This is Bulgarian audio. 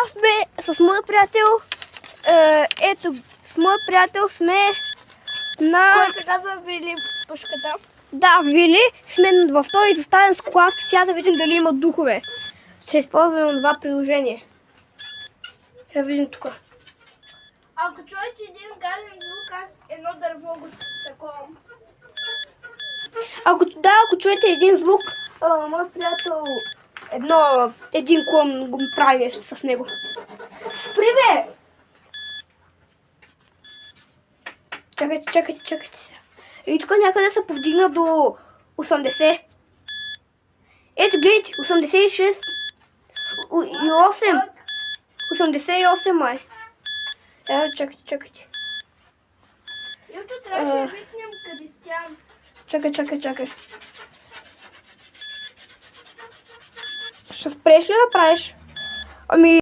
сме с моя приятел. Ето, с моя приятел сме на... Кой се казва Вили пушката? Да, Вили. Сме в този заставен склад. Сега да видим дали има духове. Ще използваме това приложение. Ще видим тук. Ако чуете един гаден звук, аз едно дърво го такова. Ако чуете един звук, мой приятел един клон го прави нещо с него. Спри, бе! Чакайте сега. И тук някъде се повдигна до 80. Ето, гледайте, 86 и 8. 88 май. Чакайте. Ето трябваше да викнем Кристиан. Чакай. Ще спреш ли да правиш? Ами...